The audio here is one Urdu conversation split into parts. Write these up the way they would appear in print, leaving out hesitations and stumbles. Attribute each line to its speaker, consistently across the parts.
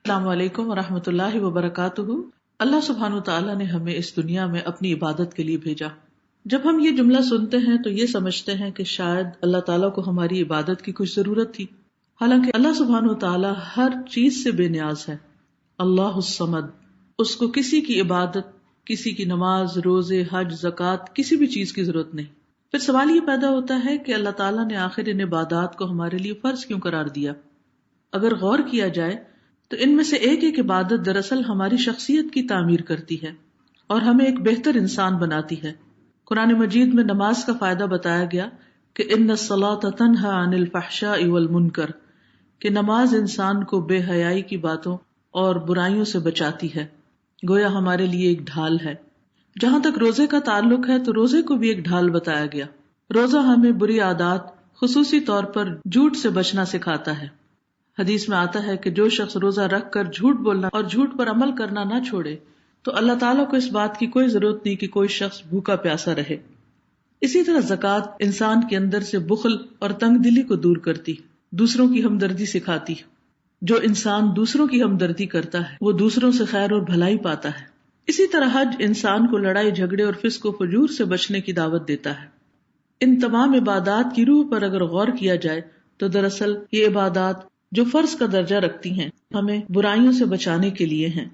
Speaker 1: السلام علیکم ورحمۃ اللہ وبرکاتہ۔ اللہ سبحانہ تعالیٰ نے ہمیں اس دنیا میں اپنی عبادت کے لیے بھیجا۔ جب ہم یہ جملہ سنتے ہیں تو یہ سمجھتے ہیں کہ شاید اللہ تعالیٰ کو ہماری عبادت کی کچھ ضرورت تھی، حالانکہ اللہ سبحانہ تعالیٰ ہر چیز سے بے نیاز ہے۔ اللہ الصمد، اس کو کسی کی عبادت، کسی کی نماز، روزے، حج، زکوٰۃ، کسی بھی چیز کی ضرورت نہیں۔ پھر سوال یہ پیدا ہوتا ہے کہ اللہ تعالیٰ نے آخر ان عبادات کو ہمارے لیے فرض کیوں قرار دیا؟ اگر غور کیا جائے تو ان میں سے ایک ایک عبادت دراصل ہماری شخصیت کی تعمیر کرتی ہے اور ہمیں ایک بہتر انسان بناتی ہے۔ قرآن مجید میں نماز کا فائدہ بتایا گیا کہ ان الصلاۃ تنہی عن الفحشاء والمنکر، کہ نماز انسان کو بے حیائی کی باتوں اور برائیوں سے بچاتی ہے، گویا ہمارے لیے ایک ڈھال ہے۔ جہاں تک روزے کا تعلق ہے تو روزے کو بھی ایک ڈھال بتایا گیا۔ روزہ ہمیں بری عادات، خصوصی طور پر جھوٹ سے بچنا سکھاتا ہے۔ حدیث میں آتا ہے کہ جو شخص روزہ رکھ کر جھوٹ بولنا اور جھوٹ پر عمل کرنا نہ چھوڑے تو اللہ تعالیٰ کو اس بات کی کوئی ضرورت نہیں کہ کوئی شخص بھوکا پیاسا رہے۔ اسی طرح زکوٰۃ انسان کے اندر سے بخل اور تنگ دلی کو دور کرتی، دوسروں کی ہمدردی سکھاتی۔ جو انسان دوسروں کی ہمدردی کرتا ہے وہ دوسروں سے خیر اور بھلائی پاتا ہے۔ اسی طرح حج انسان کو لڑائی جھگڑے اور فسق و فجور سے بچنے کی دعوت دیتا ہے۔ ان تمام عبادات کی روح پر اگر غور کیا جائے تو دراصل یہ عبادات جو فرض کا درجہ رکھتی ہیں ہمیں برائیوں سے بچانے کے لیے ہیں،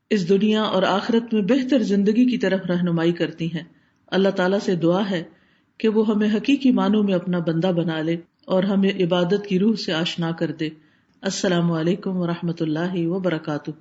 Speaker 1: اس دنیا اور آخرت میں بہتر زندگی کی طرف رہنمائی کرتی ہیں۔ اللہ تعالیٰ سے دعا ہے کہ وہ ہمیں حقیقی معنوں میں اپنا بندہ بنا لے اور ہمیں عبادت کی روح سے آشنا کر دے۔ السلام علیکم ورحمۃ اللہ وبرکاتہ۔